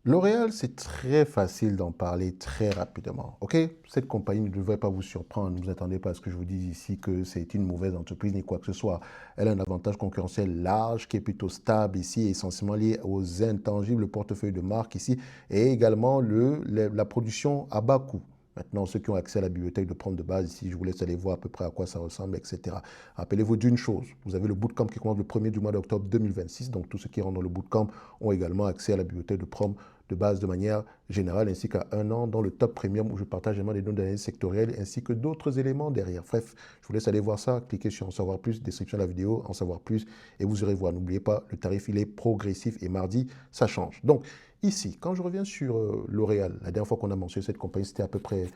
L'Oréal, c'est très facile d'en parler très rapidement. OK? Cette compagnie ne devrait pas vous surprendre. Ne vous attendez pas à ce que je vous dise ici que c'est une mauvaise entreprise ni quoi que ce soit. Elle a un avantage concurrentiel large qui est plutôt stable ici, essentiellement lié aux intangibles portefeuille de marque ici et également la production à bas coût. Maintenant, ceux qui ont accès à la bibliothèque de prendre de base ici, je vous laisse aller voir à peu près à quoi ça ressemble, etc. Rappelez-vous d'une chose, vous avez le bootcamp qui commence le 1er du mois d'octobre 2026, donc tous ceux qui rentrent dans le bootcamp ont également accès à la bibliothèque de prom de base de manière générale, ainsi qu'à un an dans le top premium où je partage également des données d'analyse sectorielle ainsi que d'autres éléments derrière. Bref, je vous laisse aller voir ça, cliquez sur en savoir plus, description de la vidéo, en savoir plus et vous irez voir. N'oubliez pas, le tarif il est progressif et mardi, ça change. Donc ici, quand je reviens sur L'Oréal, la dernière fois qu'on a mentionné cette compagnie, c'était à peu près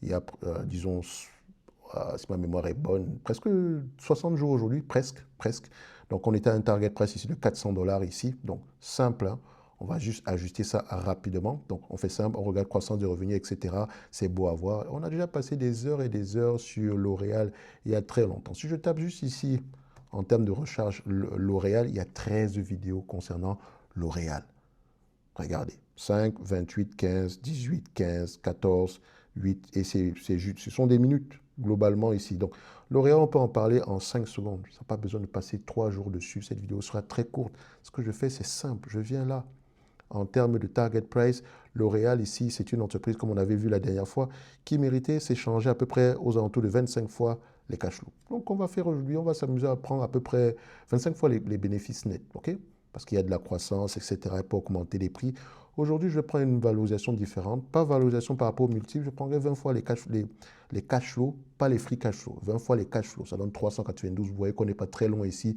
il y a, disons, si ma mémoire est bonne, presque 60 jours aujourd'hui, presque. Donc on était à un target price ici de 400 dollars ici, donc simple, hein. On va juste ajuster ça rapidement. Donc, on fait simple, on regarde croissance de revenus, etc. C'est beau à voir. On a déjà passé des heures et des heures sur L'Oréal il y a très longtemps. Si je tape juste ici, en termes de recherche, L'Oréal, il y a 13 vidéos concernant L'Oréal. Regardez, 5, 28, 15, 18, 15, 14, 8, et ce sont des minutes globalement ici. Donc, L'Oréal, on peut en parler en 5 secondes. Ça n'a pas besoin de passer 3 jours dessus. Cette vidéo sera très courte. Ce que je fais, c'est simple. Je viens là. En termes de target price, L'Oréal ici, c'est une entreprise, comme on avait vu la dernière fois, qui méritait s'échanger à peu près aux alentours de 25 fois les cash flows. Donc, on va faire aujourd'hui, on va s'amuser à prendre à peu près 25 fois les bénéfices nets, OK? Parce qu'il y a de la croissance, etc., pour augmenter les prix. Aujourd'hui, je vais prendre une valorisation différente. Pas valorisation par rapport aux multiples, je prendrai 20 fois les cash flows, pas les free cash flows. 20 fois les cash flows, ça donne 392. Vous voyez qu'on n'est pas très loin ici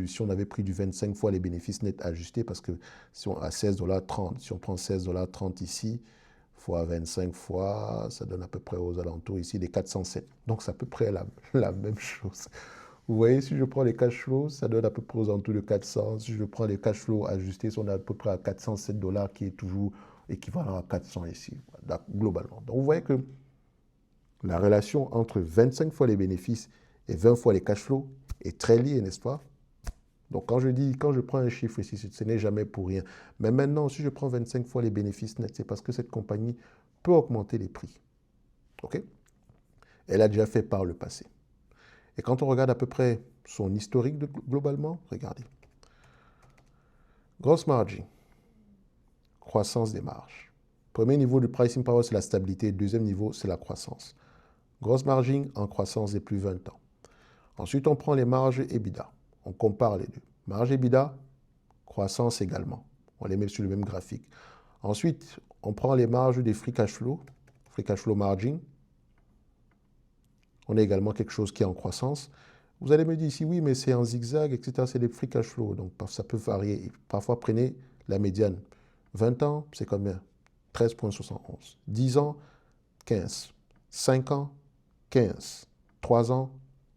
si on avait pris du 25 fois les bénéfices nets ajustés, parce que si on a 16,30 $, si on prend 16,30 $ ici, fois 25 fois, ça donne à peu près aux alentours ici des 407. Donc c'est à peu près la même chose. Vous voyez, si je prends les cash flows, ça donne à peu près aux alentours de 400. Si je prends les cash flows ajustés, on est à peu près à 407 dollars, qui est toujours équivalent à 400 ici, globalement. Donc vous voyez que la relation entre 25 fois les bénéfices et 20 fois les cash flows est très liée, n'est-ce pas? Donc quand je prends un chiffre ici, ce n'est jamais pour rien. Mais maintenant, si je prends 25 fois les bénéfices nets, c'est parce que cette compagnie peut augmenter les prix. OK? Elle a déjà fait par le passé. Et quand on regarde à peu près son historique globalement, regardez. Gross margin, croissance des marges. Premier niveau du pricing power, c'est la stabilité. Deuxième niveau, c'est la croissance. Gross margin en croissance depuis 20 ans. Ensuite, on prend les marges EBITDA. On compare les deux. Marge EBITDA, croissance également. On les met sur le même graphique. Ensuite, on prend les marges des free cash flow margin. On a également quelque chose qui est en croissance. Vous allez me dire ici, oui, mais c'est en zigzag, etc. C'est des free cash flow. Donc, ça peut varier. Parfois, prenez la médiane. 20 ans, c'est combien? 13,71. 10 ans, 15. 5 ans, 15. 3 ans,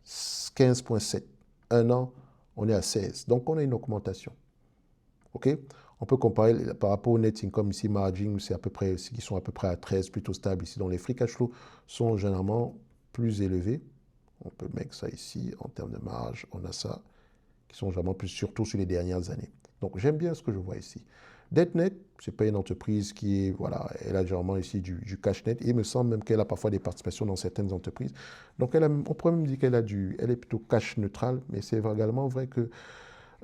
15,7. 1 an, on est à 16. Donc, on a une augmentation. OK? On peut comparer par rapport au net income ici, margin, c'est à peu près, qui sont à peu près à 13, plutôt stable ici. Donc, les free cash flow sont généralement plus élevés. On peut mettre ça ici en termes de marge. On a ça qui sont généralement plus, surtout sur les dernières années. Donc, j'aime bien ce que je vois ici. Dette net, ce n'est pas une entreprise qui est, voilà, elle a généralement ici du cash net. Et il me semble même qu'elle a parfois des participations dans certaines entreprises. Donc, on pourrait même dire elle est plutôt cash neutrale, mais c'est également vrai que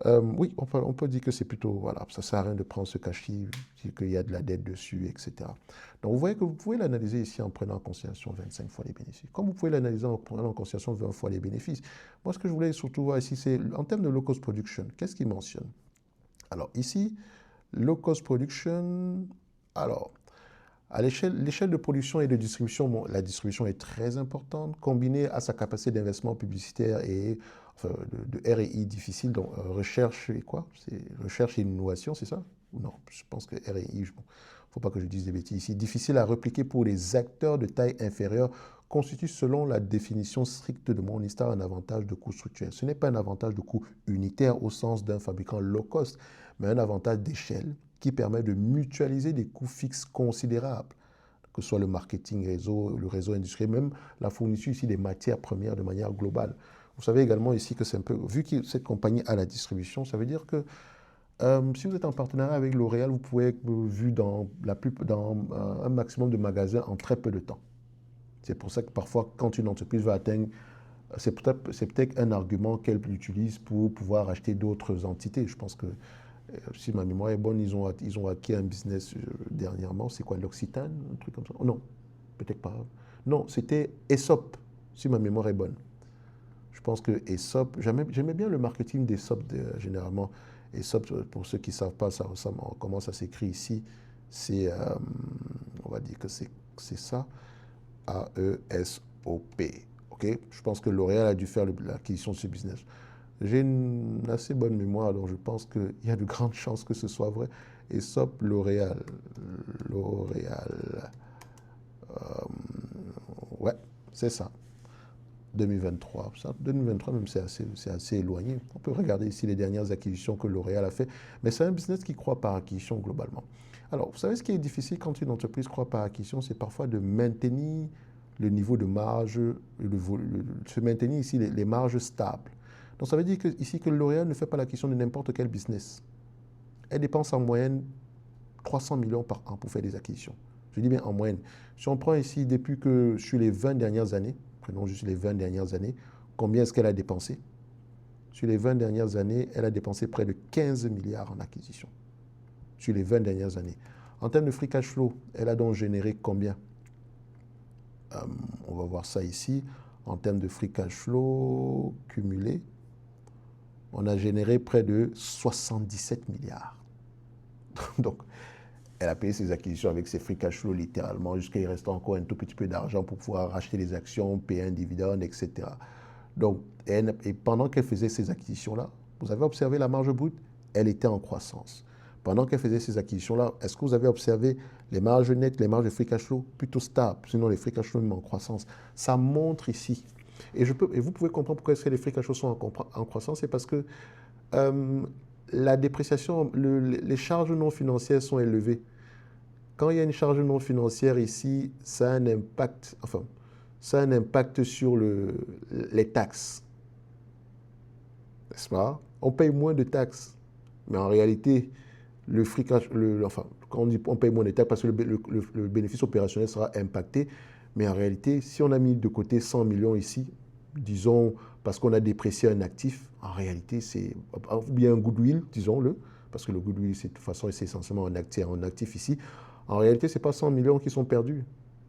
oui, on peut dire que c'est plutôt, voilà, ça ne sert à rien de prendre ce cachet, qu'il y a de la dette dessus, etc. Donc vous voyez que vous pouvez l'analyser ici en prenant en considération 25 fois les bénéfices. Comme vous pouvez l'analyser en prenant en considération 20 fois les bénéfices. Moi, ce que je voulais surtout voir ici, c'est en termes de low cost production, qu'est-ce qu'il mentionne? Alors ici, low cost production, alors à l'échelle de production et de distribution, bon, la distribution est très importante, combinée à sa capacité d'investissement publicitaire et enfin, de R&I difficile. Donc, recherche et quoi? C'est recherche et innovation, c'est ça? Ou non, je pense que R&I, il ne faut pas que je dise des bêtises ici. Difficile à répliquer pour les acteurs de taille inférieure constitue, selon la définition stricte de Morningstar, un avantage de coût structurel. Ce n'est pas un avantage de coût unitaire au sens d'un fabricant low cost, mais un avantage d'échelle qui permet de mutualiser des coûts fixes considérables, que ce soit le marketing réseau, le réseau industriel, même la fourniture ici des matières premières de manière globale. Vous savez également ici que c'est un peu, vu que cette compagnie a la distribution, ça veut dire que Si vous êtes en partenariat avec L'Oréal, vous pouvez être vu dans un maximum de magasins en très peu de temps. C'est pour ça que parfois, quand une entreprise va atteindre, c'est peut-être un argument qu'elle utilise pour pouvoir acheter d'autres entités. Je pense que, si ma mémoire est bonne, ils ont acquis un business dernièrement. C'est quoi, l'Occitane, un truc comme ça? Oh non, peut-être pas. Non, c'était Aesop, si ma mémoire est bonne. Je pense que Aesop, j'aimais bien le marketing d'Aesop généralement. Aesop, pour ceux qui ne savent pas, ça ressemble, comment ça s'écrit ici. C'est, on va dire que c'est ça, AESOP. Ok. Je pense que L'Oréal a dû faire l'acquisition de ce business. J'ai une assez bonne mémoire, donc je pense qu'il y a de grandes chances que ce soit vrai. Aesop, L'Oréal. L'Oréal. Ouais, c'est ça. 2023. Ça, 2023, même, c'est assez éloigné. On peut regarder ici les dernières acquisitions que L'Oréal a fait. Mais c'est un business qui croît par acquisition globalement. Alors, vous savez ce qui est difficile quand une entreprise croît par acquisition, c'est parfois de maintenir le niveau de marge, se maintenir ici les marges stables. Donc, ça veut dire que, ici que L'Oréal ne fait pas l'acquisition de n'importe quel business. Elle dépense en moyenne 300 millions par an pour faire des acquisitions. Je dis bien en moyenne. Si on prend ici, depuis que sur les 20 dernières années, prenons juste les 20 dernières années, combien est-ce qu'elle a dépensé? Sur les 20 dernières années, elle a dépensé près de 15 milliards en acquisition. Sur les 20 dernières années. En termes de free cash flow, elle a donc généré combien? On va voir ça ici. En termes de free cash flow cumulé, on a généré près de 77 milliards. Donc, elle a payé ses acquisitions avec ses free cash flow littéralement jusqu'à il reste encore un tout petit peu d'argent pour pouvoir racheter les actions, payer un dividende, etc. Donc, et pendant qu'elle faisait ces acquisitions-là, vous avez observé la marge brute, elle était en croissance. Pendant qu'elle faisait ces acquisitions-là, est-ce que vous avez observé les marges nettes, les marges de free cash flow plutôt stables, sinon les free cash flow même en croissance? Ça montre ici. Et vous pouvez comprendre pourquoi est-ce que les free cash flow sont en croissance, c'est parce que la dépréciation, les charges non financières sont élevées. Quand il y a une charge non financière ici, ça a un impact, sur les taxes, n'est-ce pas? On paye moins de taxes, mais en réalité, quand on dit on paye moins de taxes parce que le bénéfice opérationnel sera impacté, mais en réalité, si on a mis de côté 100 millions ici, disons parce qu'on a déprécié un actif, en réalité, c'est bien un goodwill, disons-le, parce que le goodwill, de toute façon, c'est essentiellement un actif ici. En réalité, ce n'est pas 100 millions qui sont perdus.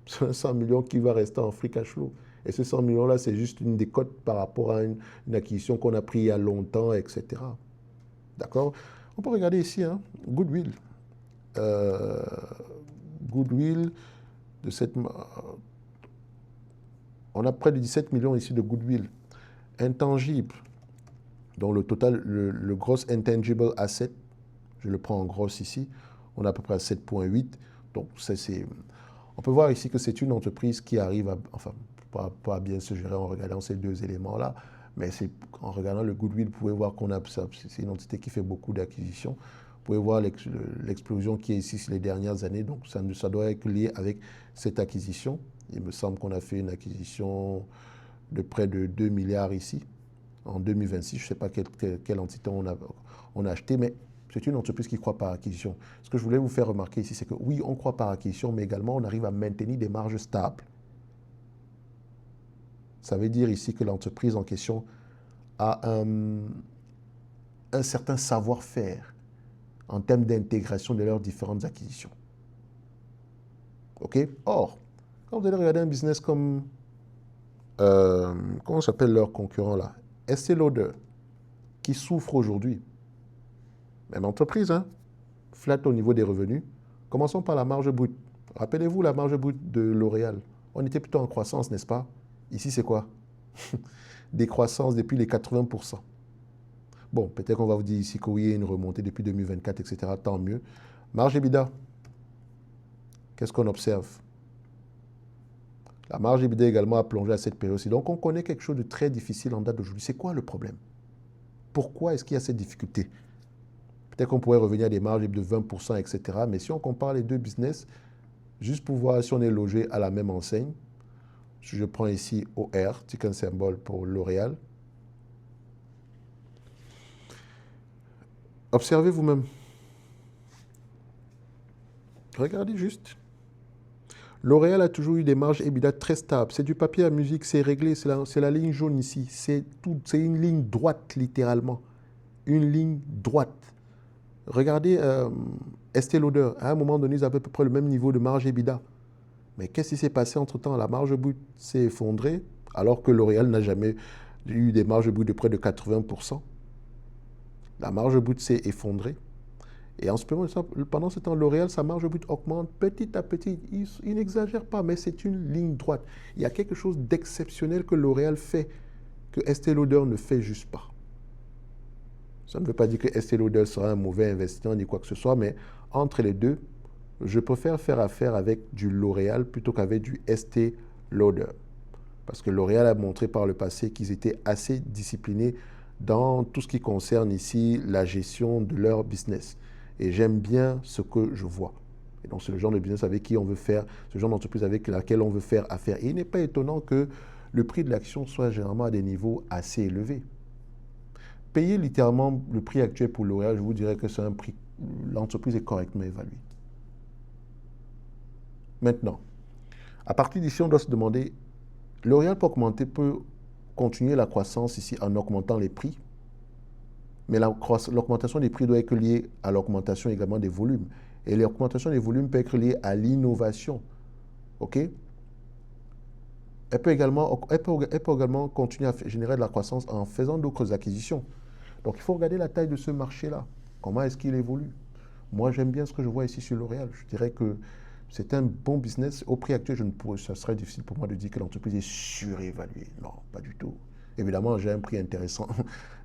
C'est 100 millions qui va rester en free cash flow. Et ces 100 millions-là, c'est juste une décote par rapport à une acquisition qu'on a prise il y a longtemps, etc. D'accord? On peut regarder ici, hein, goodwill. Euh, goodwill de cette... On a près de 17 millions ici de goodwill. Intangible. Donc le total, le gross intangible asset, je le prends en grosse ici, on a à peu près à 7,8. Donc on peut voir ici que c'est une entreprise qui arrive à, enfin, pas bien se gérer en regardant ces deux éléments-là, mais en regardant le goodwill, vous pouvez voir c'est une entité qui fait beaucoup d'acquisitions. Vous pouvez voir l'explosion qui est ici sur les dernières années, donc ça doit être lié avec cette acquisition. Il me semble qu'on a fait une acquisition de près de 2 milliards ici, en 2026. Je ne sais pas quelle entité on a acheté, mais c'est une entreprise qui croit par acquisition. Ce que je voulais vous faire remarquer ici, c'est que oui, on croit par acquisition, mais également on arrive à maintenir des marges stables. Ça veut dire ici que l'entreprise en question a un certain savoir-faire en termes d'intégration de leurs différentes acquisitions. OK? Or, quand vous allez regarder un business comme, comment s'appelle leur concurrent là? Estée Lauder, qui souffre aujourd'hui. Même entreprise, hein? Flat au niveau des revenus. Commençons par la marge brute. Rappelez-vous la marge brute de L'Oréal. On était plutôt en croissance, n'est-ce pas? Ici, c'est quoi? Des croissances depuis les 80%. Bon, peut-être qu'on va vous dire ici qu'il y a une remontée depuis 2024, etc. Tant mieux. Marge EBITDA. Qu'est-ce qu'on observe? La marge EBITDA également a plongé à cette période-ci. Donc, on connaît quelque chose de très difficile en date d'aujourd'hui. C'est quoi le problème? Pourquoi est-ce qu'il y a cette difficulté? Peut-être qu'on pourrait revenir à des marges de 20%, etc. Mais si on compare les deux business, juste pour voir si on est logé à la même enseigne, si je prends ici OR, ticker symbole pour L'Oréal. Observez vous-même. Regardez juste. L'Oréal a toujours eu des marges EBITDA très stables. C'est du papier à musique, c'est réglé, c'est la ligne jaune ici. C'est une ligne droite, littéralement. Une ligne droite. Regardez Estée Lauder. À un moment donné, ils avaient à peu près le même niveau de marge EBITDA. Mais qu'est-ce qui s'est passé entre-temps? La marge brute s'est effondrée, alors que L'Oréal n'a jamais eu des marges brutes de près de 80%. La marge brute s'est effondrée. Et en ce moment, pendant ce temps, L'Oréal, sa marge brute augmente petit à petit. Il n'exagère pas, mais c'est une ligne droite. Il y a quelque chose d'exceptionnel que L'Oréal fait, que Estée Lauder ne fait juste pas. Ça ne veut pas dire que Estée Lauder sera un mauvais investisseur ni quoi que ce soit, mais entre les deux, je préfère faire affaire avec du L'Oréal plutôt qu'avec du Estée Lauder. Parce que L'Oréal a montré par le passé qu'ils étaient assez disciplinés dans tout ce qui concerne ici la gestion de leur business. Et j'aime bien ce que je vois. Et donc, c'est le genre de business avec qui on veut faire, ce genre d'entreprise avec laquelle on veut faire affaire. Et il n'est pas étonnant que le prix de l'action soit généralement à des niveaux assez élevés. Payer littéralement le prix actuel pour L'Oréal, je vous dirais que c'est un prix, l'entreprise est correctement évaluée. Maintenant, à partir d'ici, on doit se demander, L'Oréal peut continuer la croissance ici en augmentant les prix, mais l'augmentation des prix doit être liée à l'augmentation également des volumes. Et l'augmentation des volumes peut être liée à l'innovation. OK? Elle peut également continuer à générer de la croissance en faisant d'autres acquisitions. Donc, il faut regarder la taille de ce marché-là. Comment est-ce qu'il évolue? Moi, j'aime bien ce que je vois ici sur L'Oréal. Je dirais que c'est un bon business. Au prix actuel, ça serait difficile pour moi de dire que l'entreprise est surévaluée. Non, pas du tout. Évidemment, j'ai un prix intéressant.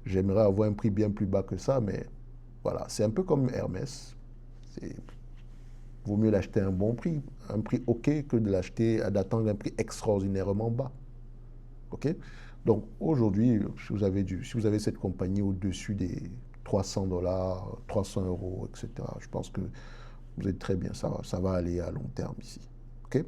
J'aimerais avoir un prix bien plus bas que ça, mais voilà. C'est un peu comme Hermès. Vaut mieux l'acheter à un bon prix, un prix OK, que de l'acheter, d'attendre un prix extraordinairement bas. OK? Donc aujourd'hui, si vous avez cette compagnie au-dessus des 300 dollars, 300 euros, etc., je pense que vous êtes très bien. Ça va aller à long terme ici. OK?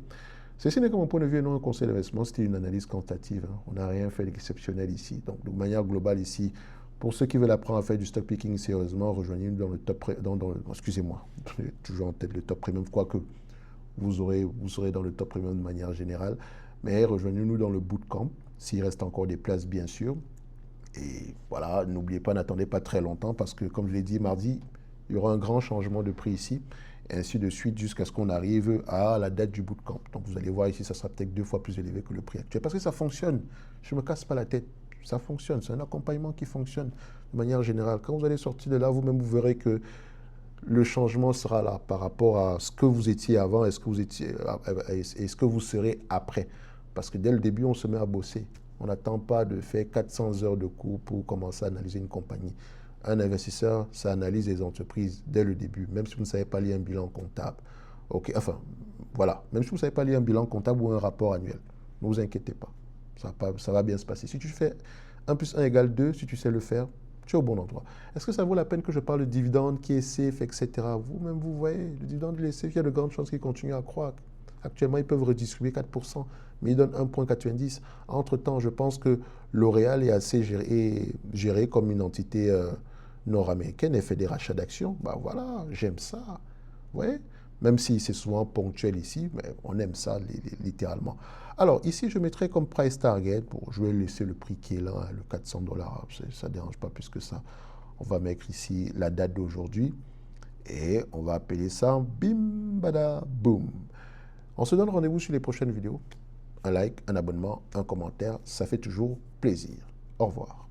Ceci n'est que mon point de vue et non un conseil d'investissement, c'était une analyse quantitative. Hein. On n'a rien fait d'exceptionnel ici. Donc de manière globale ici, pour ceux qui veulent apprendre à faire du stock picking sérieusement, rejoignez-nous dans le top, excusez-moi, j'ai toujours en tête le top premium, quoique vous serez dans le top premium de manière générale, mais rejoignez-nous dans le bootcamp, s'il reste encore des places bien sûr. Et voilà, n'oubliez pas, n'attendez pas très longtemps parce que comme je l'ai dit mardi, il y aura un grand changement de prix ici, et ainsi de suite jusqu'à ce qu'on arrive à la date du bootcamp. Donc vous allez voir ici, ça sera peut-être 2 fois plus élevé que le prix actuel parce que ça fonctionne. Je ne me casse pas la tête. Ça fonctionne, c'est un accompagnement qui fonctionne de manière générale. Quand vous allez sortir de là, vous-même, vous verrez que le changement sera là par rapport à ce que vous étiez avant et ce que vous serez après. Parce que dès le début, on se met à bosser. On n'attend pas de faire 400 heures de cours pour commencer à analyser une compagnie. Un investisseur, ça analyse les entreprises dès le début, même si vous ne savez pas lire un bilan comptable. Okay, enfin, voilà. Même si vous ne savez pas lire un bilan comptable ou un rapport annuel, ne vous inquiétez pas. Ça va bien se passer. Si tu fais 1 plus 1 égale 2, si tu sais le faire, tu es au bon endroit. Est-ce que ça vaut la peine que je parle de dividende qui est safe, etc. Vous-même, vous voyez, le dividende, il est safe, il y a de grandes chances qu'il continue à croître. Actuellement, ils peuvent redistribuer 4%, mais ils donnent 1,90. Entre-temps, je pense que L'Oréal est assez géré comme une entité nord-américaine et fait des rachats d'actions. Bah voilà, j'aime ça. Vous voyez? Même si c'est souvent ponctuel ici, mais on aime ça littéralement. Alors ici, je mettrai comme price target, je vais laisser le prix qui est là, le 400 dollars, ça ne dérange pas plus que ça. On va mettre ici la date d'aujourd'hui et on va appeler ça bim, bada, boum. On se donne rendez-vous sur les prochaines vidéos. Un like, un abonnement, un commentaire, ça fait toujours plaisir. Au revoir.